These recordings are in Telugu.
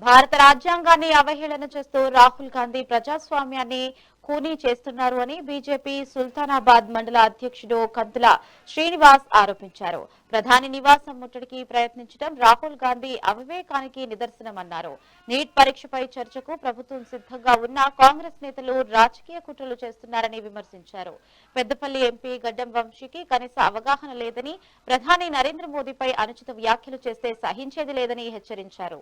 భారత రాజ్యాంగాన్ని అవహేళన చేస్తూ రాహుల్ గాంధీ ప్రజాస్వామ్యాన్ని ఖూనీ చేస్తున్నారు అని బీజేపీ సుల్తానాబాద్ మండల అధ్యక్షుడు కంతుల శ్రీనివాస్ ఆరోపించారు. ప్రధాని నివాసం ముట్టడికి ప్రయత్నించడం రాహుల్ గాంధీ అవివేకానికి నిదర్శనమన్నారు. నీట్ పరీక్షపై చర్చకు ప్రభుత్వం సిద్ధంగా ఉన్న కాంగ్రెస్ నేతలు రాజకీయ కుట్రలు చేస్తున్నారని విమర్శించారు. పెద్దపల్లి ఎంపీ గడ్డం వంశీకి కనీస అవగాహన లేదని, ప్రధాని నరేంద్ర మోదీపై అనుచిత వ్యాఖ్యలు చేస్తే సహించేది లేదని హెచ్చరించారు.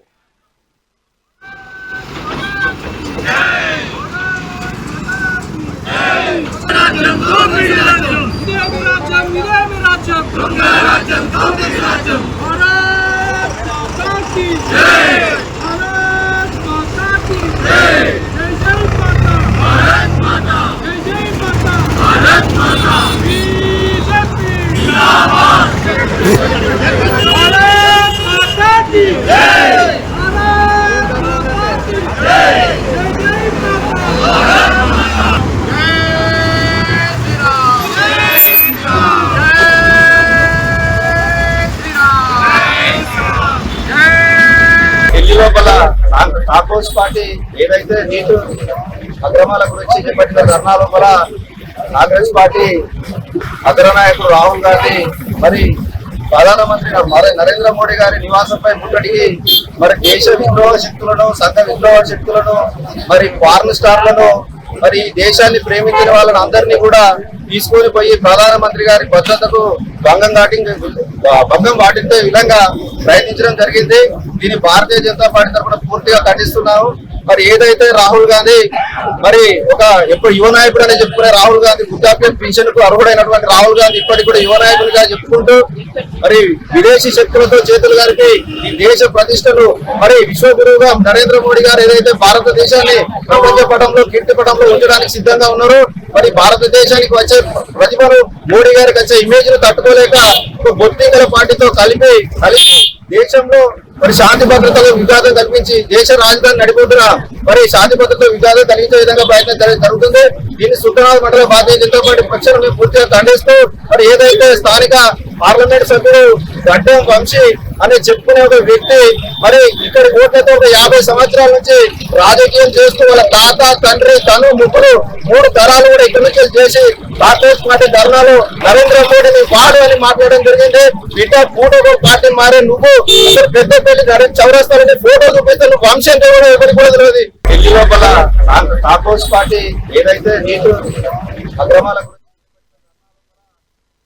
లోపల కాంగ్రెస్ పార్టీ ఏదైతే నీటు అక్రమాల గురించి చేపట్టిన ధర్నా లోపల కాంగ్రెస్ పార్టీ అగ్రనాయకుడు రాహుల్ గాంధీ మరి ప్రధానమంత్రి నరేంద్ర మోడీ గారి నివాసంపై ముట్టడికి మరి దేశ విద్రోహ శక్తులను, సంఘ విద్రోహ శక్తులను, మరి ఫారెన్ స్టార్లను, మరి దేశాన్ని ప్రేమించిన వాళ్ళని అందరినీ కూడా తీసుకొని పోయి ప్రధానమంత్రి గారి భద్రతకు భంగం వాటించే విధంగా ప్రయత్నించడం జరిగింది. దీన్ని భారతీయ జనతా పార్టీ తరఫున పూర్తిగా ఖండిస్తున్నాము. మరి ఏదైతే రాహుల్ గాంధీ మరి ఎప్పుడు యువ నాయకుడు అని చెప్పుకునే రాహుల్ గాంధీ వృద్ధాప్య పెన్షన్ కు అర్హుడైనటువంటి రాహుల్ గాంధీ ఇప్పటికి కూడా యువ నాయకుడిగా చెప్పుకుంటూ మరి విదేశీ శక్తులతో చేతులు కలిపి ఈ దేశ ప్రతిష్టను మరి విశ్వగురువుగా నరేంద్ర మోడీ గారు ఏదైతే భారతదేశాన్ని ప్రపంచ పటంలో కీర్తి పటంలో ఉంచడానికి సిద్ధంగా ఉన్నారో మరి భారతదేశానికి వచ్చే ప్రతిభను మోడీ గారికి వచ్చే ఇమేజ్ ను తట్టుకోలేక ఒక బొత్తికల పార్టీతో కలిపి దేశంలో మరి శాంతి భద్రతలో విఘాతం కల్పించి దేశ రాజధాని నడిపోతున్న మరి శాంతి భద్రతలో విఘాతం కలిగించే విధంగా ప్రయత్నం జరుగుతుంది. దీన్ని సుల్తానాబాద్ మండల భారతీయ జనతా పార్టీ పక్షాన్ని మేము పూర్తిగా ఖండిస్తూ మరి ఏదైతే స్థానిక పార్లమెంట్ సభ్యుడు గడ్డం వంశీ అని చెప్పుకునే ఒక వ్యక్తి మరి ఇక్కడ ఓట్లతో ఒక 50 సంవత్సరాల నుంచి రాజకీయం చేస్తూ వాళ్ళ తాత, తండ్రి, తను, ముగ్గురు 3 తరాలు కూడా ఇక్కడ నుంచి చేసి కాంగ్రెస్ పార్టీ ధర్నాలో నరేంద్ర మోడీని వాడు అని మాట్లాడడం జరిగింది. బిడ్డ ఫోటో పార్టీ మారే నువ్వు అసలు పెద్దపల్లి చౌరస్తాలని ఫోటో చూపిస్తే నువ్వు వంశీ అంటే కూడా ఎవరికి కూడా తెలియదు. ఢిల్లీ లోపల కాంగ్రెస్ పార్టీ ఏదైతే నీటు అక్రమాల